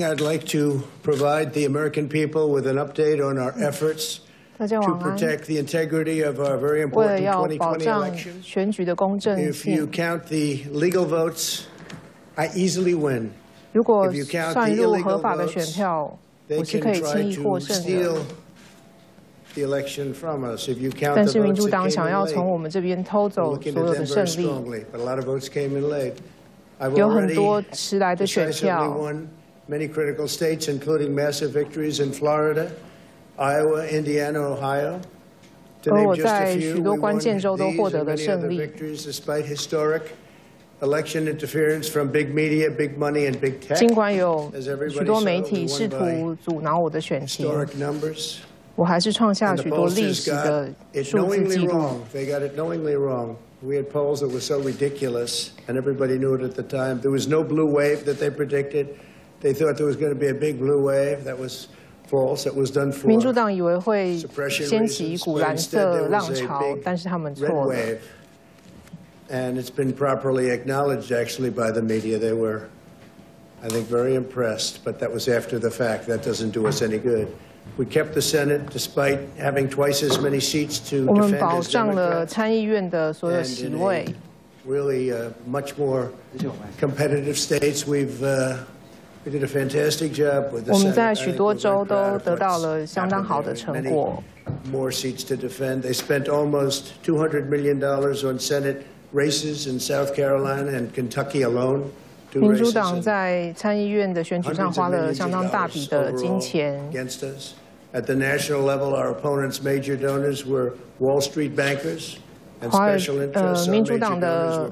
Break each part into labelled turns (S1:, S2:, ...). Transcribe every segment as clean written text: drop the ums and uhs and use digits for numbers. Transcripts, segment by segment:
S1: morning, I'd like to provide the American people with an update on our efforts to protect the integrity of our very important 2020 election. If you count the legal votes, I easily win. If you count the illegal votes, they can try to steal the election from us. If you count the votes that came in late, we're looking at them very strongly, but a lot of votes came in late. I've already decisively won many critical states, including massive victories in Florida, Iowa, Indiana, Ohio. To name just a few, we won these and many other victories despite historic election interference from big media, big money, and big tech. As everybody saw, we won by historic numbers. And the pollsters got it knowingly wrong. They got it knowingly wrong. We had polls that were so ridiculous, and everybody knew it at the time. There was no blue wave that they predicted. They thought there was going to be a big blue wave. That was false. It was done for suppression reasons. But instead, there was a big red wave. And it's been properly acknowledged, actually, by the media. They were, I think, very impressed. But that was after the fact. That doesn't do us any good. We kept the Senate despite having twice as many seats to defend as Democrats. And in a really much more competitive states, we did a fantastic job with the Senate. Many more seats to defend. They spent almost $200 million on Senate races in South Carolina and Kentucky alone.
S2: 民主党在参议院的选举上花了相当大笔的金钱。
S1: At the national level, our opponents' major donors were Wall Street bankers and special interests.
S2: 民主党的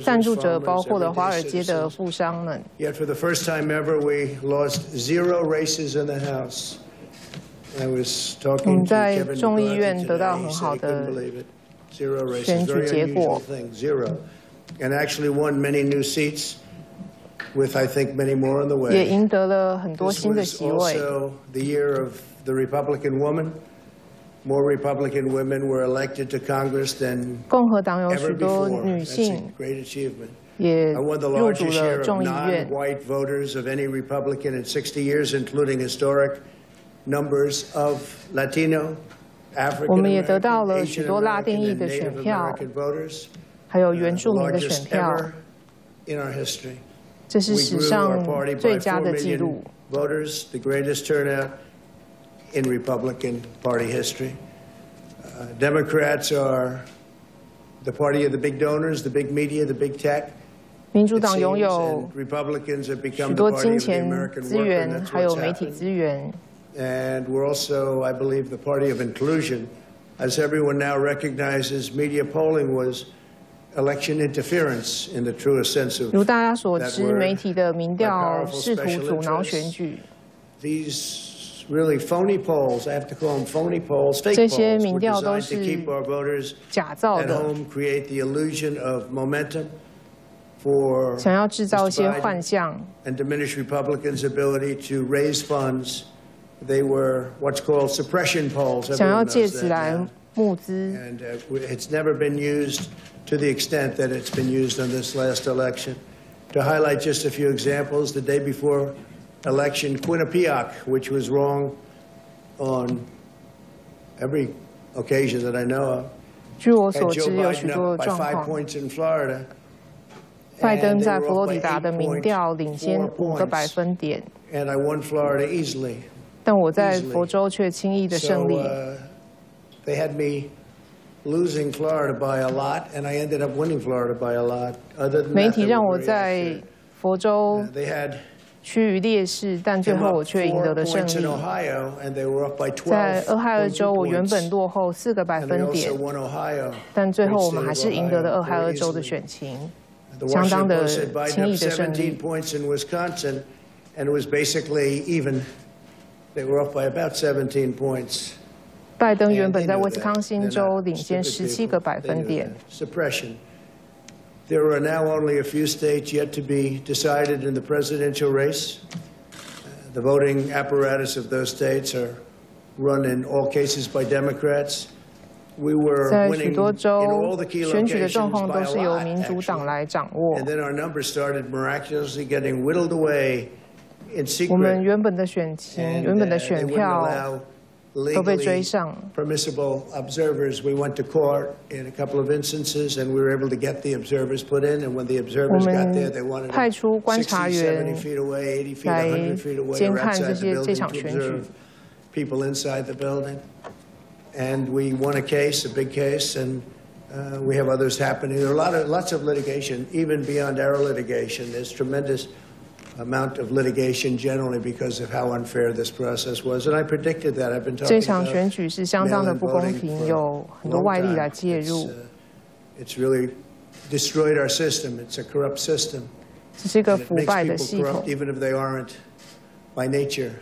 S2: 赞助者包括了华尔街的富商们。
S1: Yet, for the first time ever, we lost 0 races in the House. I was talking to Kevin McCarthy today. He said he couldn't believe it. 0 races, very unusual thing. 0, and actually won many new seats. With, I think, many more on the way.
S2: 也赢得了很多新的席位。
S1: This was also the year of the Republican woman. More Republican women were elected to Congress than
S2: 共和党有许
S1: ever
S2: 多
S1: before.
S2: 女
S1: That's
S2: 性
S1: a great achievement.
S2: 也
S1: I won the
S2: 入主
S1: largest share
S2: 了
S1: of
S2: 众议院。
S1: non-white voters of any Republican in 60 years, including historic numbers of Latino,
S2: 我们也得到
S1: African
S2: 了
S1: American,
S2: 许
S1: Asian
S2: 多拉丁
S1: American,
S2: 裔
S1: and
S2: 的选
S1: Native
S2: 票，
S1: American voters.
S2: 还有原住
S1: The
S2: 民的选
S1: largest
S2: 票，
S1: ever in our history.
S2: 这是
S1: We
S2: 史
S1: grew
S2: 上
S1: our party by
S2: 最佳
S1: 4
S2: 的记
S1: million
S2: 录。
S1: voters, the greatest turnout in Republican Party history. Democrats are the party of the big donors, the big media, the big tech.
S2: 民主党拥有
S1: Republicans have
S2: 许
S1: become the
S2: 多
S1: party
S2: 金
S1: of the
S2: 钱
S1: American
S2: 资
S1: worker,
S2: 源，
S1: and that's
S2: 还有
S1: what's
S2: 媒体
S1: happened.
S2: 资源。
S1: And we're also, I believe, the party of inclusion, as everyone now recognizes media polling was election interference in the truest sense of
S2: 如大家所
S1: that
S2: 知，
S1: word.
S2: 媒体的民调
S1: By powerful
S2: 试图
S1: special
S2: 阻挠
S1: interests.
S2: 选举。
S1: These really phony polls, I have to call them phony polls, fake
S2: 这些
S1: polls,
S2: 民
S1: were
S2: 调都
S1: designed
S2: 是
S1: to keep our voters
S2: 假造
S1: at
S2: 的，
S1: home, create the illusion of momentum for
S2: 想要制造一
S1: Mr.
S2: 些
S1: Biden
S2: 幻象，
S1: and diminish Republicans' ability to raise funds. They were what's called suppression polls.
S2: 想要
S1: Everyone
S2: 借
S1: knows
S2: 此
S1: that
S2: 来
S1: now.
S2: 募资。
S1: And it's never been used to the extent that it's been used on this last election. To highlight just a few examples, the day before election, Quinnipiac, which was wrong on every occasion that I know of,
S2: 据我
S1: had
S2: 所
S1: Joe
S2: 知，有
S1: Biden
S2: 许多
S1: up
S2: 的
S1: by
S2: 状
S1: 5
S2: 况。
S1: points in Florida.
S2: 拜登
S1: And they
S2: 在
S1: were
S2: 佛罗
S1: up
S2: 里
S1: by
S2: 达的
S1: 8
S2: 民调领先
S1: points,
S2: 5个百分点，
S1: and I won Florida easily.
S2: 但我在佛州却轻易的胜
S1: So
S2: 利。
S1: they had me losing Florida by a lot, and I ended up winning Florida by a lot. Other than
S2: 媒
S1: that,
S2: 体
S1: they
S2: 让
S1: were
S2: 我
S1: very
S2: 在
S1: accurate.
S2: 佛州
S1: They had
S2: 趋于劣势，但最
S1: come
S2: 后
S1: up
S2: 我却赢得
S1: 4
S2: 了胜
S1: points in
S2: 利。
S1: Ohio, and they were up by
S2: 在俄亥俄
S1: 12
S2: 州，我原
S1: points.
S2: 本落后4个百
S1: And they
S2: 分点
S1: also，won Ohio.
S2: 但最后
S1: Great
S2: 我们
S1: state
S2: 还
S1: of
S2: 是赢得了
S1: Ohio
S2: 俄亥俄
S1: very
S2: 州的
S1: easily.
S2: 选情，
S1: The
S2: 相当
S1: Washington
S2: 的
S1: Post said Biden
S2: 轻
S1: up
S2: 易的胜利。
S1: 17 points in Wisconsin, and it was basically even. They were up by about 17 points.
S2: 拜登原
S1: And
S2: 本
S1: they
S2: 在
S1: knew
S2: 威斯
S1: that.
S2: 康星
S1: They're
S2: 州
S1: not
S2: 领先
S1: stupid
S2: 17
S1: people.
S2: 个百
S1: They
S2: 分
S1: knew
S2: 点。
S1: that. Suppression. There are now only a few states yet to be decided in the presidential race. The voting apparatus of those states are run in all cases by Democrats. We were
S2: 在
S1: winning
S2: 许多
S1: in
S2: 州
S1: all the key
S2: 选举的状
S1: locations
S2: 况
S1: by
S2: 都
S1: a
S2: 是由
S1: lot,
S2: 民主党
S1: actually.
S2: 来掌握
S1: And，then our numbers started miraculously getting whittled away
S2: 我们原本的选情、原本的选票都被追上。
S1: Permissible observers, we went to court in a couple of instances, and we were able to get the observers put in. And when the observers got there, they wanted
S2: 派出观察员
S1: 60, 70 feet away, 80 feet,
S2: 来
S1: 100 feet away,
S2: 监
S1: or
S2: 看
S1: outside the
S2: 这
S1: building
S2: 场
S1: to
S2: 选举。
S1: observe people inside the building. And we won a case, a big case, and we have others happening. There are lots of litigation, even beyond our litigation. There's tremendous amount of litigation generally because of how unfair this process was, and I predicted that. I've been talking about
S2: 这场选举是相当的不公平，有很多外力来介入。
S1: It's really destroyed our system. It's a corrupt system.
S2: 这是一个腐败的系统。
S1: Even if they aren't by nature,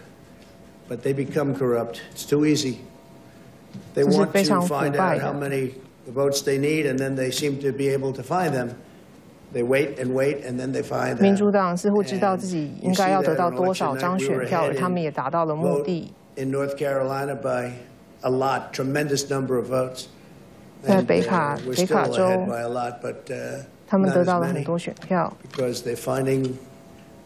S1: but they become corrupt. It's too easy. They want to find out how many votes they need, and then they seem to be able to find them. They wait and wait, and then they find them.
S2: 民主党似乎知道自己应该要得到多少张选票，而他们也达到了目的。
S1: In North Carolina by a lot, tremendous number of votes.
S2: 在北卡州，他们得到了很多选票。
S1: Because they're finding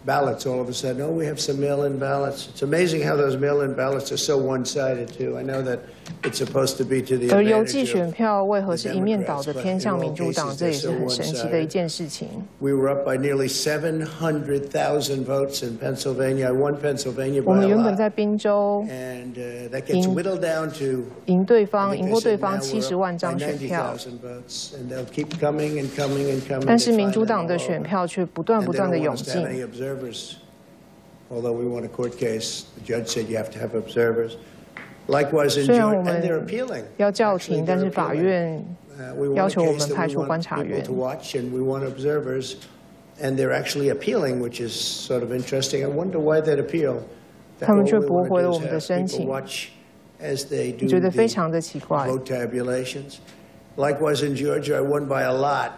S1: ballots all of a sudden. Oh, we have some mail-in ballots. It's amazing how those mail-in ballots are so one-sided too. I know that it's supposed to be to the
S2: 而邮寄选票为何是一面倒的偏向民主党？这也是很神奇的一件事情。
S1: We were up by nearly 700,000 votes in Pennsylvania. I won Pennsylvania by a lot.
S2: 我们原本在宾州
S1: and that gets whittled down to
S2: 赢过对方70万张选票。
S1: And they'll keep coming and coming and coming.
S2: 但是民主党的选票却不断的涌进。
S1: Although we won a court case, the judge said you have to have observers. Likewise in
S2: 虽然我
S1: Georgia, and they're
S2: 们
S1: appealing.
S2: 要叫停，但是法院要求我们派出观察员。
S1: to watch, and we want observers, and they're actually appealing, which is sort of interesting. I wonder why they'd appeal.
S2: 他们却驳回了我们的申请，
S1: as they do
S2: 觉得非常的奇怪。
S1: vote tabulations. Likewise in Georgia, I won by a lot.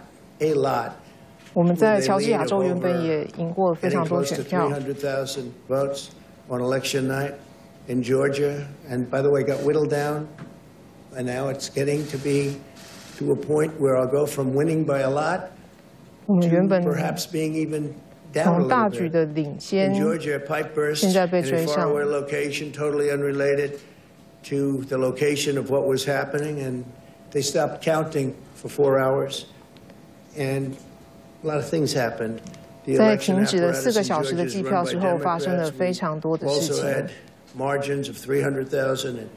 S2: 我们在乔治亚州原本也赢过非常多选票。
S1: 300,000 votes on election night in Georgia, and by the way, got whittled down, and now it's getting to be to a point where I'll go from winning by a lot
S2: 我们原本
S1: to perhaps being even down a
S2: 从大
S1: little
S2: 局
S1: bit.
S2: 的领先
S1: In Georgia, a pipe burst
S2: 现在被
S1: in a
S2: 追上。
S1: faraway location, totally unrelated to the location of what was happening, and they stopped counting for 4 hours, and a lot of things happened.
S2: 在停止了4个小时的计票之后，发生了非常多的事情。
S1: Margins of 300,000 in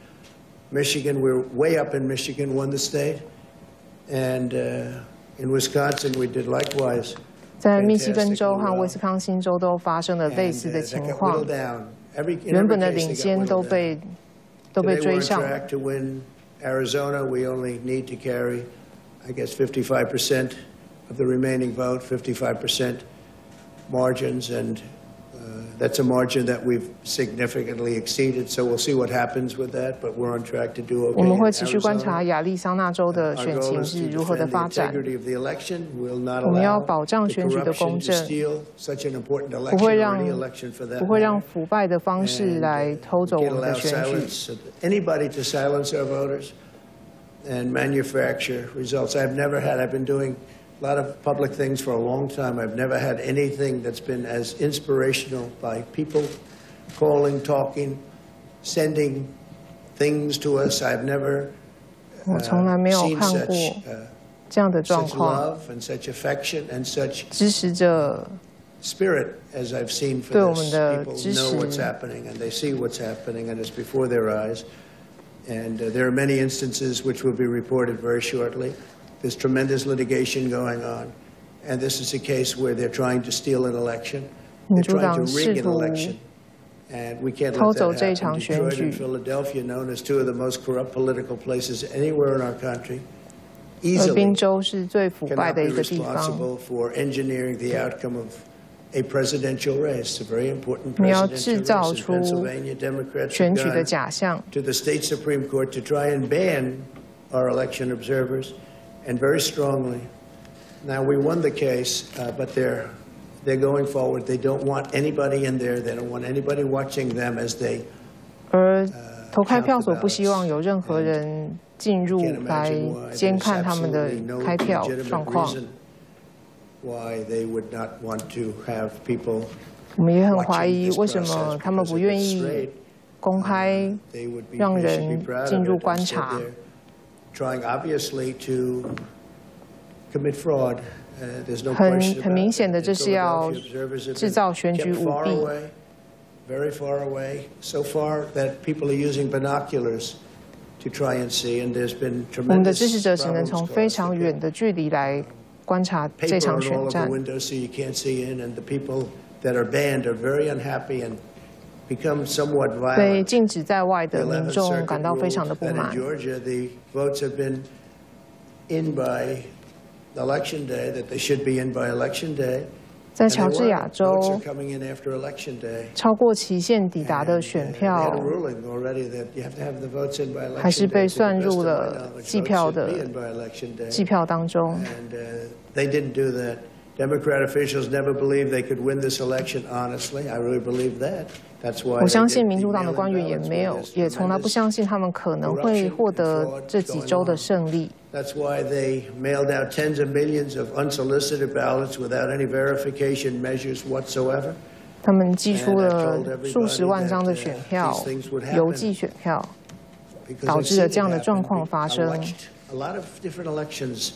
S1: Michigan. We're way up in Michigan, won the state, and in Wisconsin we did likewise.
S2: 在密西根州和威斯康星州都发生了类似的情况，原本的领先都被追上。
S1: To win Arizona, we only need to carry, I guess, 55% of the remaining vote, 55% margins, and that's a margin that we've significantly exceeded. So we'll see what happens with that, but we're on track to do okay.
S2: 我们会持续观察亚利桑那州的选情是如何的发展。我们要保障选举的公正，不会让腐败的方式来偷走我们的选举。
S1: Anybody to silence our voters and manufacture results. I've been doing a lot of public things for a long time. I've never had anything that's been as inspirational by people calling, talking, sending things to us. I've never
S2: 我从来没有
S1: seen
S2: 看过这样的状
S1: such
S2: 况，
S1: love and such affection and such
S2: 支持者
S1: spirit as I've seen for
S2: 对我
S1: this.
S2: 们的
S1: People
S2: 支
S1: know
S2: 持。
S1: what's happening and they see what's happening and it's before their eyes. And there are many instances which will be reported very shortly. There's tremendous litigation going on, and this is a case where they're trying to steal an election. They're trying to rig an election, and we can't let that happen. Detroit and Philadelphia, known as two of the most corrupt political places anywhere in our country,
S2: 而
S1: easily
S2: 宾州是最腐败
S1: cannot
S2: 的
S1: be
S2: 一个地方。
S1: responsible for engineering the outcome of a presidential race, a very important
S2: 你要
S1: presidential
S2: 制造
S1: race. In
S2: 出
S1: Pennsylvania, Democrats
S2: 选
S1: have
S2: 举的
S1: gone
S2: 假象。
S1: to the state Supreme Court to try and ban our election observers, and very strongly. Now, we won the case, but they're going forward. They don't want anybody in there. They don't want anybody watching them as they
S2: 而投开票所不希望有任何人进入来监看他们的开票状况。
S1: why they would not want to have people
S2: 我们也很怀疑为什么他们不愿意公开让人进入观察。很明显的，这是要制造选举舞弊。我们的支持者只能从非常远的距离来观察这场选战。被禁止在外的民众感到非常的不满。在乔治亚州，超过期限抵达的选票还是被算入了计票当中。
S1: Democrat officials never believed they could win this election honestly. I really believe that. That's why.
S2: 我相信民主党的官员也从来不相信他们可能会获得这几周的胜利。
S1: That's why they mailed out tens of millions of unsolicited ballots without any verification measures whatsoever.
S2: 他们寄出了数十万张的选票，邮寄选票，导致了这样的状况发生。
S1: A lot of different elections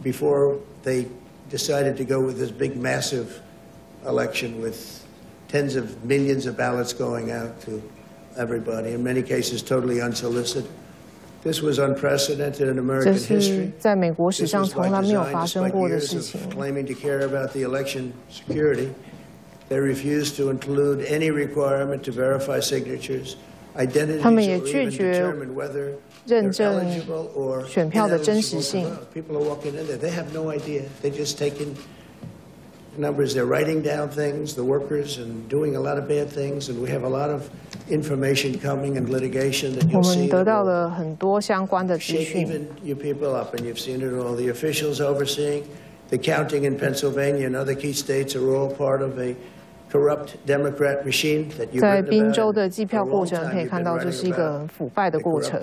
S1: before they decided to go with this big, massive election with tens of millions of ballots going out to everybody, in many cases totally unsolicited. This was unprecedented in American history.
S2: 在美国史上从来没有发生过的事情。
S1: Claiming to care about the election security, they refused to include any requirement to verify signatures, identities, or even determine whether
S2: 认证选票的真实性。
S1: People are walking in there. They have no idea. They just taking numbers. They're writing down things, the workers, and doing a lot of bad things. And we have a lot of information coming and litigation that you'll see.
S2: 我们得到了很多相关的资讯。
S1: Even you people up, and you've seen it all. The officials overseeing the counting in Pennsylvania and other key states are all part of a corrupt Democrat machine that you've written about.
S2: 在宾州的计票过程可以看到，这是一个很腐败的过程。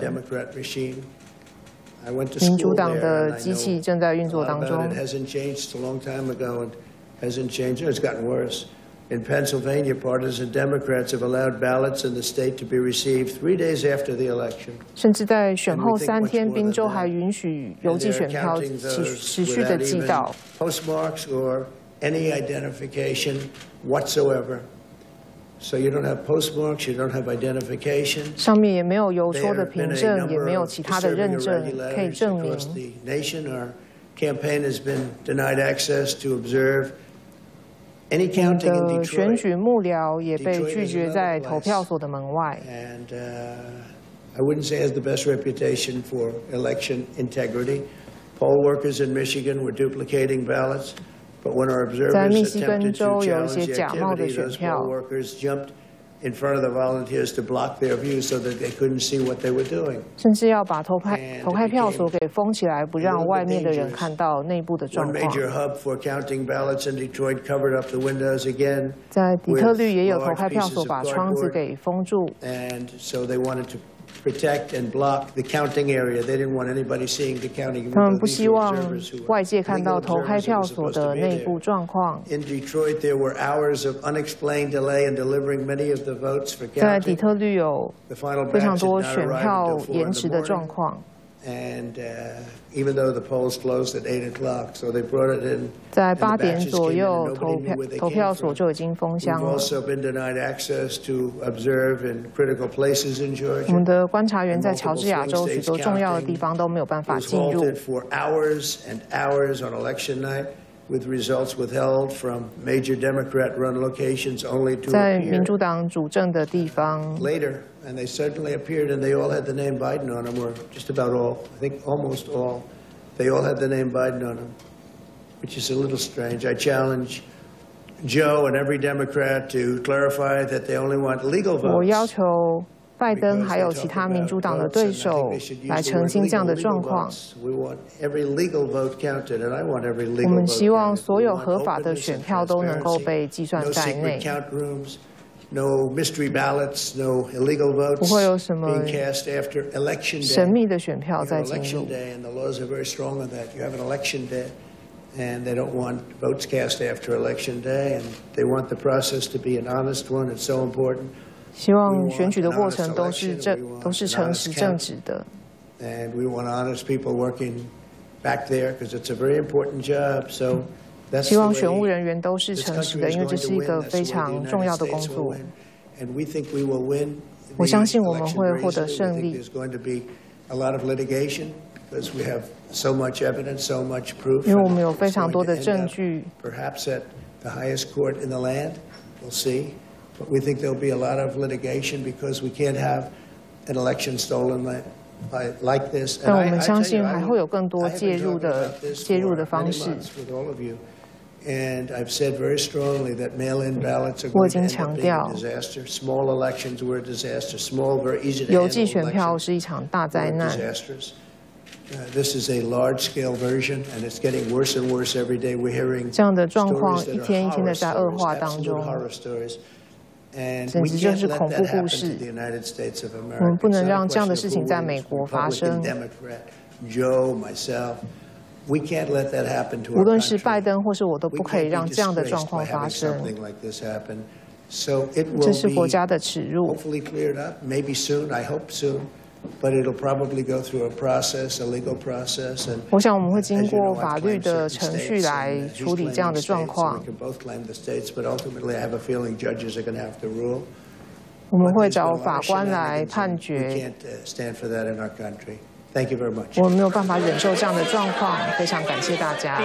S2: 民主党的机器正在运作当中。
S1: It hasn't changed a long time ago, and hasn't changed. It's gotten worse. In Pennsylvania, partisan Democrats have allowed ballots in the state to be received 3 days after the election.
S2: 甚至在选后3天，宾州还允许邮寄选票持续的寄到。
S1: Postmarks or any identification whatsoever. So you don't have postmarks, you don't have identification.
S2: 上面也没有邮戳的凭证，也没有其他的认证可以证明。
S1: The nation, our campaign has been denied access to observe any counting in Detroit.
S2: 选举幕僚也被拒绝在投票所的门外。
S1: And I wouldn't say it has the best reputation for election integrity. Poll workers in Michigan were duplicating ballots. But when our observers attempted to challenge the activity, those poll workers jumped in front of the volunteers to block their view so that they couldn't see what they were doing.
S2: 甚至要把投开票所给封起来，不让外面的人看到内部的状
S1: One
S2: 况。
S1: major hub for counting ballots in Detroit covered up the windows again.
S2: 在底特律也有投开票所把窗子给封住。
S1: And so they wanted to protect and block the counting area. They didn't want anybody seeing the counting.
S2: 他们不希望外界看到投开票所的内部状况。
S1: In Detroit, there were hours of unexplained delay in delivering many of the votes for counting.
S2: 在底特律有非常多选票延迟的状况。
S1: And even though the polls closed at 8 o'clock, so they brought it in.
S2: 在8点左右，投票所就已经封箱了。
S1: We've also been denied access to observe in critical places in Georgia.
S2: 我们的观察员在乔治亚州许多重要的地方都没有办法进入。
S1: It was halted for hours and hours on election night, with results withheld from major Democrat-run locations only to
S2: 在民
S1: appear
S2: 主党主政的地方。
S1: later. And they certainly appeared, and they all had the name Biden on them, or just about all. I think almost all. They all had the name Biden on them, which is a little strange. I challenge Joe and every Democrat to clarify that they only want legal votes.
S2: 我要求拜登还有其他民主党的对手来澄清这样的状况。
S1: We want every legal vote counted, and I want every legal vote counted.
S2: 我们希望所有合法的选票都能够被计算在内。
S1: No secret count rooms. No mystery ballots, no illegal votes
S2: 不会有什么
S1: being cast after election day.
S2: 神秘的选票在进
S1: Election
S2: 入。
S1: day, and the laws are very strong on that. You have an election day, And they don't want votes cast after Election Day, and they want the process to be an honest one. It's so important.
S2: 希望选举的过程都是诚实正直的。
S1: And we want honest people working back there because it's a very important job. So that's
S2: 希望选务人员都是诚实的，因为这是一个非常重要的工作。
S1: And we think we will win.
S2: 我相信我们会获得胜利。
S1: There's going to be a lot of litigation because we have so mumuch evidence, so much proof.
S2: 因为我们有非常多的证据。
S1: Perhaps at the highest court in the land, we'll see. But we think there'll be a lot of litigation because we can't have an election stolen like this.
S2: 但我们相信还会有更多介入的方式。
S1: And I've said very strongly that mail-in ballots are going to end up being a disaster. Small elections were a disaster. Small, very easy to handle
S2: 邮寄选票是一场大灾难。
S1: This is a large-scale version, and it's getting worse and worse every day. We're hearing
S2: 这样的状况一天一天的在恶化当中，简直就是恐怖故事。我们不能让这样的事情在美国发生。无论是拜登或是我，都不可以让这样的状况发生。这是国家的耻辱。我想我们会经过法律的程序来处理这样的状况。我们会找法官来判决。我没有办法忍受这样的状况，非常感谢大家。